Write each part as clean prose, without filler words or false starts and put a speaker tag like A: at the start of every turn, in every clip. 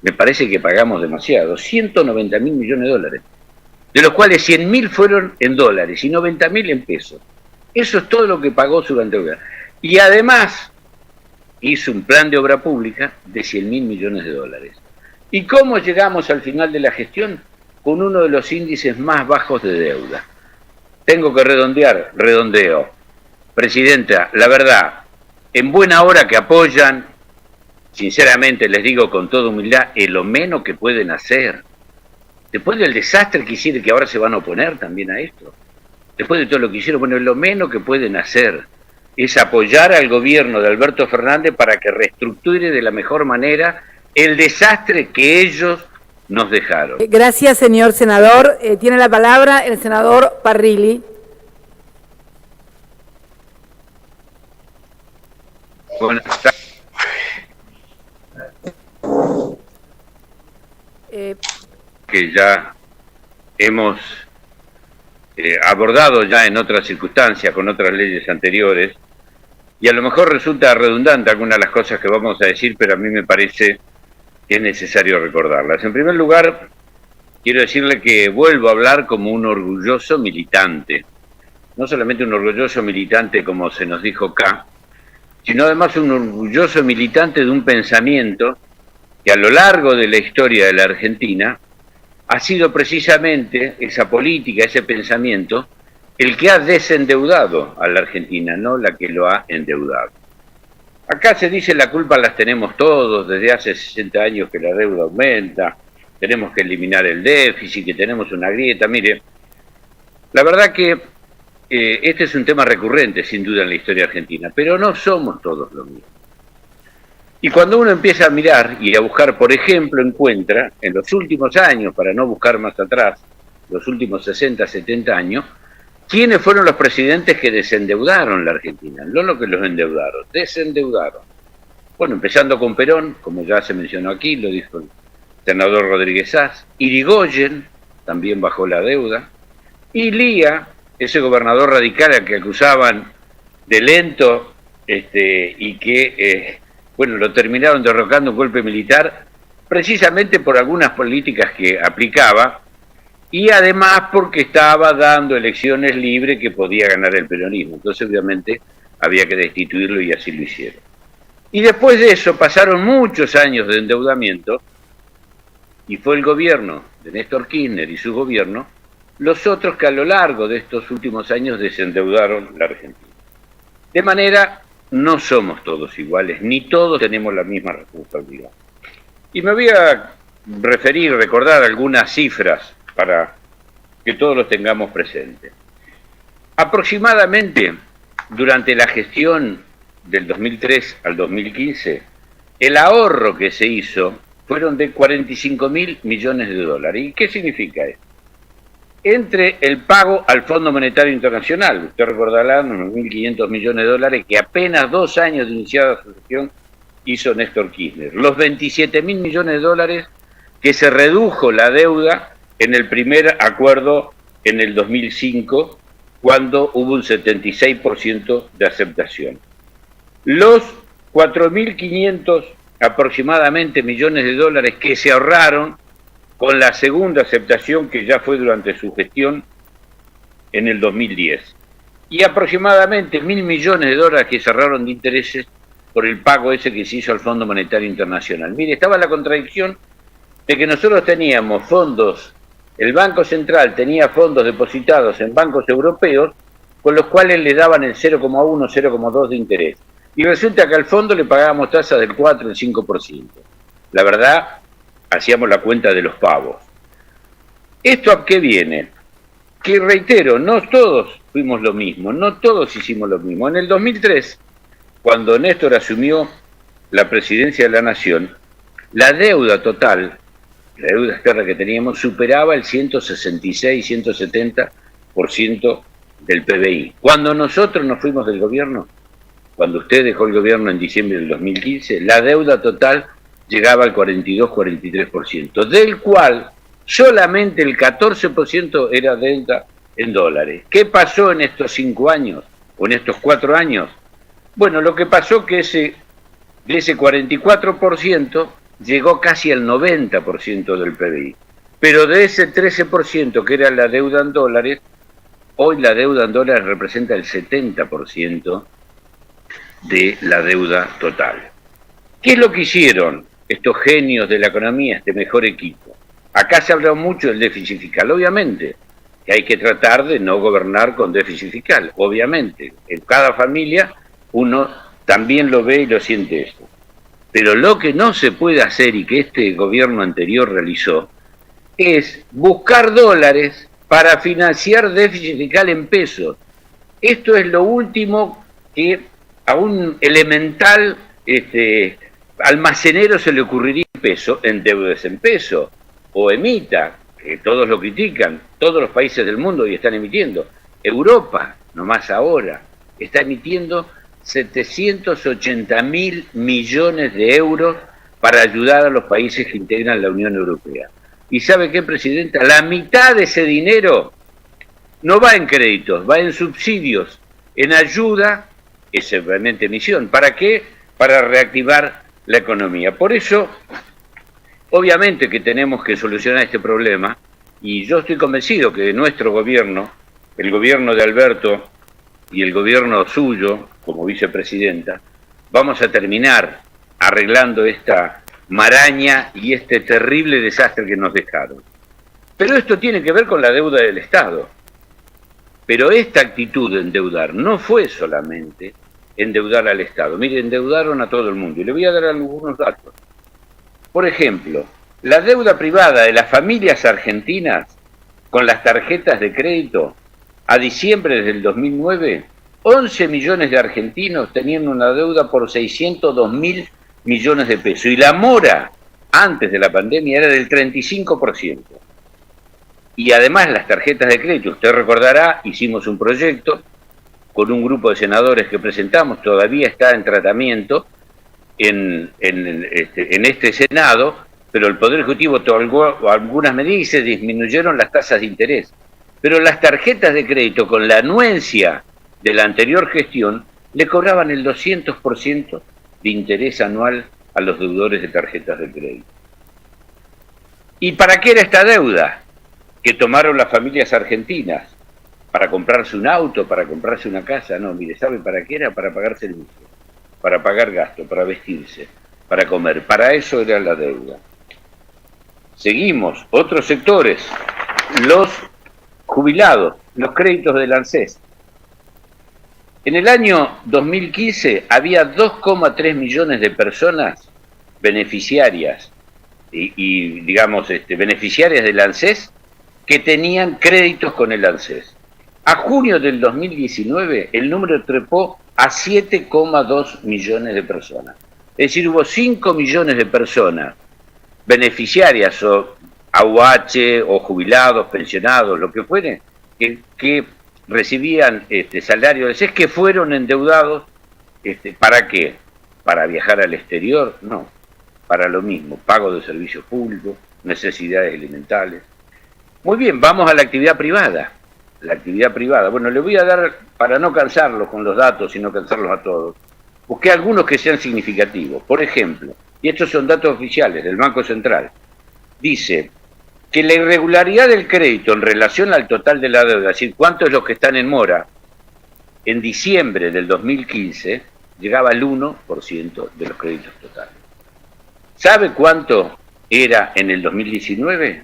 A: me parece que pagamos demasiado, 190.000 millones de dólares, de los cuales 100.000 fueron en dólares y 90.000 en pesos. Eso es todo lo que pagó su deuda. Y además hizo un plan de obra pública de 100.000 millones de dólares. ¿Y cómo llegamos al final de la gestión? Con uno de los índices más bajos de deuda. Tengo que redondear, redondeo. Presidenta, la verdad, en buena hora que apoyan, sinceramente les digo con toda humildad, es lo menos que pueden hacer. Después del desastre que hicieron, que ahora se van a oponer también a esto. Después de todo lo que hicieron, bueno, lo menos que pueden hacer es apoyar al gobierno de Alberto Fernández para que reestructure de la mejor manera el desastre que ellos nos dejaron.
B: Gracias, señor senador. Tiene la palabra el senador Parrilli.
A: Buenas tardes. Que ya hemos abordado ya en otras circunstancias, con otras leyes anteriores, y a lo mejor resulta redundante algunas de las cosas que vamos a decir, pero a mí me parece que es necesario recordarlas. En primer lugar, quiero decirle que vuelvo a hablar como un orgulloso militante, no solamente un orgulloso militante como se nos dijo acá, sino además un orgulloso militante de un pensamiento que a lo largo de la historia de la Argentina ha sido precisamente esa política, ese pensamiento, el que ha desendeudado a la Argentina, no la que lo ha endeudado. Acá se dice la culpa las tenemos todos, desde hace 60 años que la deuda aumenta, tenemos que eliminar el déficit, que tenemos una grieta. Mire, la verdad que este es un tema recurrente, sin duda, en la historia argentina, pero no somos todos lo mismo. Y cuando uno empieza a mirar y a buscar, por ejemplo, encuentra, en los últimos años, para no buscar más atrás, los últimos 60, 70 años, ¿quiénes fueron los presidentes que desendeudaron la Argentina? No lo que los endeudaron, desendeudaron. Bueno, empezando con Perón, como ya se mencionó aquí, lo dijo el senador Rodríguez Sás, Irigoyen también bajó la deuda, y Lía, ese gobernador radical al que acusaban de lento y que, bueno, lo terminaron derrocando un golpe militar precisamente por algunas políticas que aplicaba y además porque estaba dando elecciones libres que podía ganar el peronismo. Entonces, obviamente, había que destituirlo y así lo hicieron. Y después de eso pasaron muchos años de endeudamiento y fue el gobierno de Néstor Kirchner y su gobierno los otros que a lo largo de estos últimos años desendeudaron la Argentina. De manera, no somos todos iguales, ni todos tenemos la misma responsabilidad. Y me voy a recordar algunas cifras para que todos los tengamos presentes. Aproximadamente, durante la gestión del 2003 al 2015, el ahorro que se hizo fueron de 45.000 millones de dólares. ¿Y qué significa esto? Entre el pago al Fondo Monetario Internacional, usted recordará unos 1.500 millones de dólares que apenas 2 años de iniciada su gestión hizo Néstor Kirchner, los 27.000 millones de dólares que se redujo la deuda en el primer acuerdo en el 2005, cuando hubo un 76% de aceptación. Los 4.500 aproximadamente millones de dólares que se ahorraron con la segunda aceptación que ya fue durante su gestión en el 2010. Y aproximadamente 1.000 millones de dólares que se ahorraron de intereses por el pago ese que se hizo al Fondo Monetario Internacional. Mire, estaba la contradicción de que nosotros teníamos fondos, el Banco Central tenía fondos depositados en bancos europeos, con los cuales le daban el 0,1, 0,2 de interés. Y resulta que al fondo le pagábamos tasas del 4, el 5%. La verdad, hacíamos la cuenta de los pavos. ¿Esto a qué viene? Que reitero, no todos fuimos lo mismo, no todos hicimos lo mismo. En el 2003, cuando Néstor asumió la presidencia de la Nación, la deuda total, la deuda externa que teníamos, superaba el 166, 170% del PBI. Cuando nosotros nos fuimos del gobierno, cuando usted dejó el gobierno en diciembre del 2015, la deuda total llegaba al 42-43%, del cual solamente el 14% era deuda en dólares. ¿Qué pasó en estos 5 años o en estos 4 años? Bueno, lo que pasó que de ese 44%, llegó casi al 90% del PBI. Pero de ese 13% que era la deuda en dólares, hoy la deuda en dólares representa el 70% de la deuda total. ¿Qué es lo que hicieron estos genios de la economía, este mejor equipo? Acá se ha hablado mucho del déficit fiscal, obviamente, que hay que tratar de no gobernar con déficit fiscal, obviamente. En cada familia uno también lo ve y lo siente eso. Pero lo que no se puede hacer y que este gobierno anterior realizó es buscar dólares para financiar déficit fiscal en pesos. Esto es lo último que a un elemental almacenero se le ocurriría en peso, endeudes en peso, o emita, que todos lo critican, todos los países del mundo y están emitiendo. Europa, nomás ahora, está emitiendo 780.000 millones de euros para ayudar a los países que integran la Unión Europea. ¿Y sabe qué, Presidenta? La mitad de ese dinero no va en créditos, va en subsidios, en ayuda, es realmente emisión. ¿Para qué? Para reactivar la economía. Por eso, obviamente que tenemos que solucionar este problema, y yo estoy convencido que nuestro gobierno, el gobierno de Alberto y el gobierno suyo, como vicepresidenta, vamos a terminar arreglando esta maraña y este terrible desastre que nos dejaron. Pero esto tiene que ver con la deuda del Estado. Pero esta actitud de endeudar no fue solamente endeudar al Estado. Mire, endeudaron a todo el mundo. Y le voy a dar algunos datos. Por ejemplo, la deuda privada de las familias argentinas con las tarjetas de crédito a diciembre del 2009, 11 millones de argentinos tenían una deuda por 602.000 millones de pesos. Y la mora, antes de la pandemia, era del 35%. Y además las tarjetas de crédito, usted recordará, hicimos un proyecto con un grupo de senadores que presentamos, todavía está en tratamiento en este Senado, pero el Poder Ejecutivo tomó algunas medidas y se disminuyeron las tasas de interés. Pero las tarjetas de crédito con la anuencia de la anterior gestión le cobraban el 200% de interés anual a los deudores de tarjetas de crédito. ¿Y para qué era esta deuda que tomaron las familias argentinas? ¿Para comprarse un auto, para comprarse una casa? No, mire, ¿sabe para qué era? Para pagar servicios, para pagar gastos, para vestirse, para comer. Para eso era la deuda. Seguimos, otros sectores, los jubilados, los créditos del ANSES. En el año 2015 había 2,3 millones de personas beneficiarias y digamos, beneficiarias del ANSES que tenían créditos con el ANSES. A junio del 2019 el número trepó a 7,2 millones de personas. Es decir, hubo 5 millones de personas beneficiarias o AUH o jubilados, pensionados, lo que fuere, que recibían salario del SES, que fueron endeudados. ¿Para qué? ¿Para viajar al exterior? No, para lo mismo, pago de servicios públicos, necesidades elementales. Muy bien, vamos a la actividad privada. La actividad privada, bueno, le voy a dar, para no cansarlos con los datos y no cansarlos a todos, busqué algunos que sean significativos. Por ejemplo, y estos son datos oficiales del Banco Central, dice que la irregularidad del crédito en relación al total de la deuda, es decir, cuántos es los que están en mora, en diciembre del 2015 llegaba al 1% de los créditos totales. ¿Sabe cuánto era en el 2019?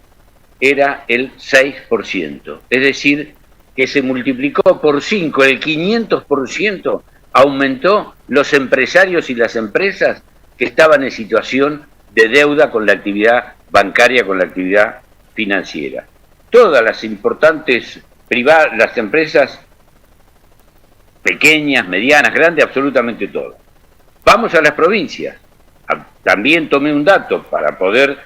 A: Era el 6%, es decir, que se multiplicó por 5, el 500% aumentó los empresarios y las empresas que estaban en situación de deuda con la actividad bancaria, con la actividad financiera. Todas las importantes las empresas pequeñas, medianas, grandes, absolutamente todas. Vamos a las provincias. También tomé un dato para poder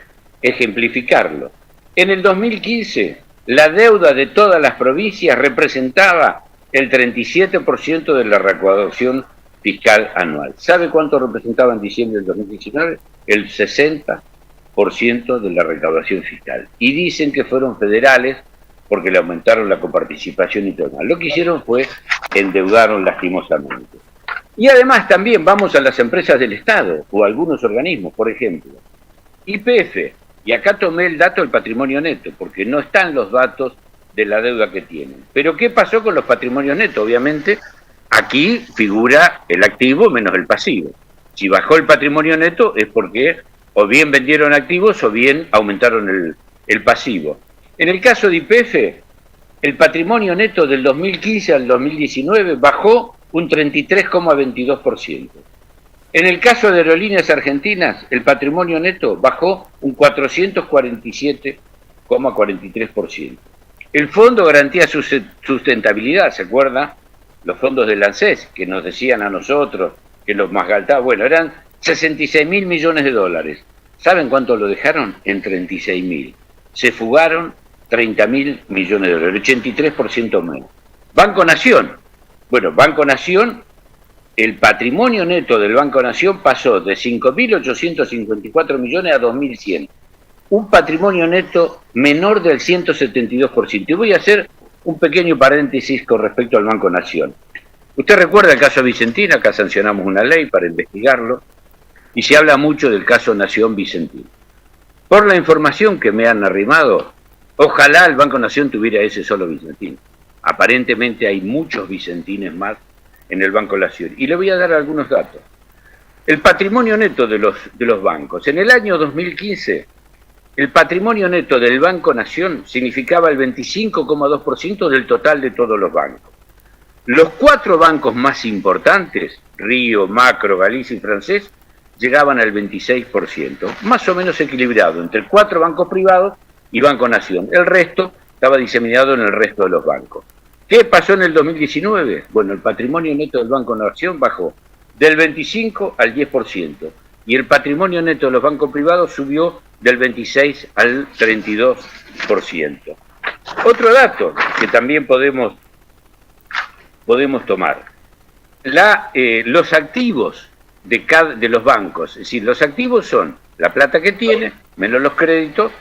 A: ejemplificarlo. En el 2015, la deuda de todas las provincias representaba el 37% de la recaudación fiscal anual. ¿Sabe cuánto representaba en diciembre del 2019? El 60% de la recaudación fiscal. Y dicen que fueron federales porque le aumentaron la coparticipación y todo. Lo que hicieron fue endeudaron lastimosamente. Y además también vamos a las empresas del Estado o a algunos organismos, por ejemplo. YPF, y acá tomé el dato del patrimonio neto, porque no están los datos de la deuda que tienen. Pero ¿qué pasó con los patrimonios netos? Obviamente, aquí figura el activo menos el pasivo. Si bajó el patrimonio neto es porque o bien vendieron activos o bien aumentaron el pasivo. En el caso de YPF, el patrimonio neto del 2015 al 2019 bajó un 33,22%. En el caso de Aerolíneas Argentinas, el patrimonio neto bajó un 447,43%. El Fondo Garantía Sustentabilidad, ¿se acuerda? Los fondos del ANSES, que nos decían a nosotros que los más galtaban, bueno, eran 66.000 millones de dólares. ¿Saben cuánto lo dejaron? En 36.000. Se fugaron 30.000 millones de dólares, 83% menos. Banco Nación. Bueno, Banco Nación, el patrimonio neto del Banco Nación pasó de 5.854 millones a 2.100. Un patrimonio neto menor del 172%. Y voy a hacer un pequeño paréntesis con respecto al Banco Nación. Usted recuerda el caso Vicentín, acá sancionamos una ley para investigarlo, y se habla mucho del caso Nación Vicentín. Por la información que me han arrimado, ojalá el Banco Nación tuviera ese solo Vicentín. Aparentemente hay muchos Vicentines más en el Banco Nación. Y le voy a dar algunos datos. El patrimonio neto de los bancos. En el año 2015, el patrimonio neto del Banco Nación significaba el 25,2% del total de todos los bancos. Los 4 bancos más importantes, Río, Macro, Galicia y Francés, llegaban al 26%, más o menos equilibrado entre 4 bancos privados y Banco Nación. El resto estaba diseminado en el resto de los bancos. ¿Qué pasó en el 2019? Bueno, el patrimonio neto del Banco Nación bajó del 25 al 10% y el patrimonio neto de los bancos privados subió del 26 al 32%. Otro dato que también podemos tomar, los activos de los bancos, es decir, los activos son la plata que tiene, menos los créditos,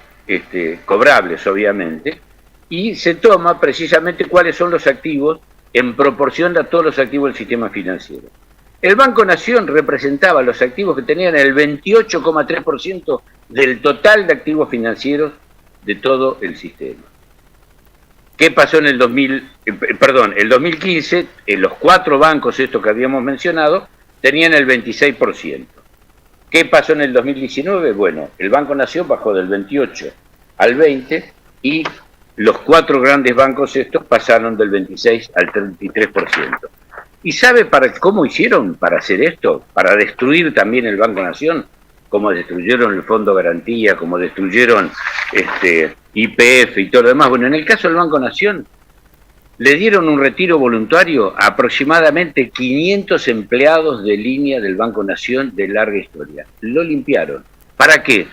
A: cobrables obviamente, y se toma precisamente cuáles son los activos en proporción a todos los activos del sistema financiero. El Banco Nación representaba los activos que tenían el 28,3% del total de activos financieros de todo el sistema. ¿Qué pasó en el 2015? En los 4 bancos estos que habíamos mencionado tenían el 26%. ¿Qué pasó en el 2019? Bueno, el Banco Nación bajó del 28 al 20 y los 4 grandes bancos estos pasaron del 26 al 33%. ¿Y sabe cómo hicieron para hacer esto? Para destruir también el Banco Nación, como destruyeron el Fondo Garantía, como destruyeron YPF y todo lo demás. Bueno, en el caso del Banco Nación, le dieron un retiro voluntario a aproximadamente 500 empleados de línea del Banco Nación de larga historia. Lo limpiaron. ¿Para qué?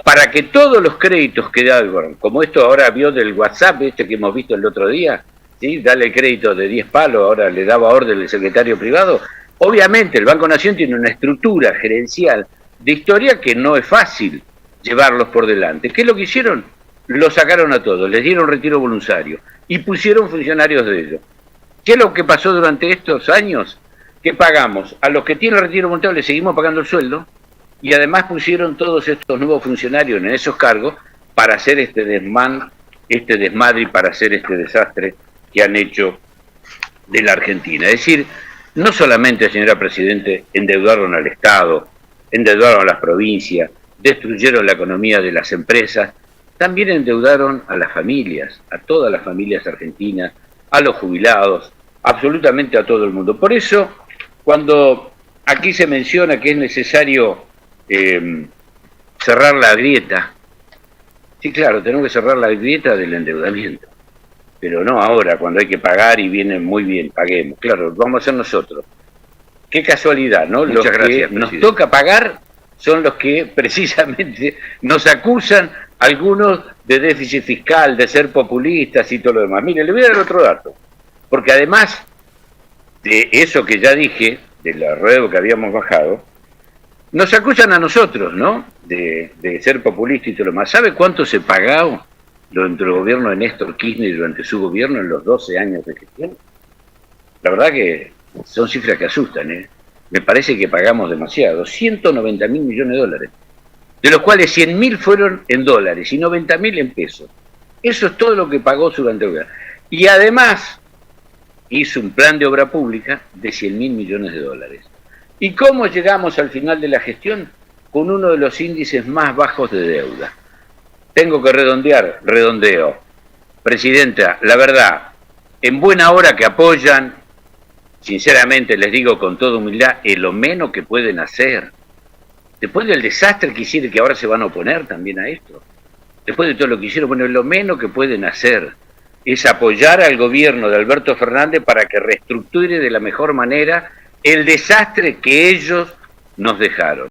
A: Para que todos los créditos que daban, como esto ahora vio del WhatsApp, que hemos visto el otro día, ¿sí? Dale el crédito de 10 palos, ahora le daba orden el secretario privado. Obviamente el Banco Nación tiene una estructura gerencial de historia que no es fácil llevarlos por delante. ¿Qué es lo que hicieron? Lo sacaron a todos, les dieron retiro voluntario y pusieron funcionarios de ellos. ¿Qué es lo que pasó durante estos años? Que pagamos, a los que tienen retiro voluntario les seguimos pagando el sueldo y además pusieron todos estos nuevos funcionarios en esos cargos para hacer este desmadre y para hacer este desastre que han hecho de la Argentina. Es decir, no solamente, señora Presidente, endeudaron al Estado, endeudaron a las provincias, destruyeron la economía de las empresas, también endeudaron a las familias, a todas las familias argentinas, a los jubilados, absolutamente a todo el mundo. Por eso, cuando aquí se menciona que es necesario cerrar la grieta, sí, claro, tenemos que cerrar la grieta del endeudamiento, pero no ahora, cuando hay que pagar y viene muy bien, paguemos. Claro, vamos a hacer nosotros. Qué casualidad, ¿no? Muchas gracias, que nos toca pagar son los que precisamente nos acusan algunos de déficit fiscal, de ser populistas y todo lo demás. Mire, le voy a dar otro dato, porque además de eso que ya dije, de la rueda que habíamos bajado, nos acusan a nosotros, ¿no? De ser populistas y todo lo demás. ¿Sabe cuánto se pagó durante el gobierno de Néstor Kirchner y durante su gobierno en los 12 años de gestión? La verdad que son cifras que asustan, ¿eh? Me parece que pagamos demasiado, 190.000 millones de dólares. de los cuales 100.000 fueron en dólares y 90.000 en pesos. Eso es todo lo que pagó durante el gobierno. Y además hizo un plan de obra pública de 100.000 millones de dólares. ¿Y cómo llegamos al final de la gestión? Con uno de los índices más bajos de deuda. Tengo que redondear, redondeo. Presidenta, la verdad, en buena hora que apoyan, sinceramente les digo con toda humildad, es lo menos que pueden hacer. Después del desastre que hicieron, que ahora se van a oponer también a esto. Después de todo lo que hicieron, bueno, lo menos que pueden hacer es apoyar al gobierno de Alberto Fernández para que reestructure de la mejor manera el desastre que ellos nos dejaron.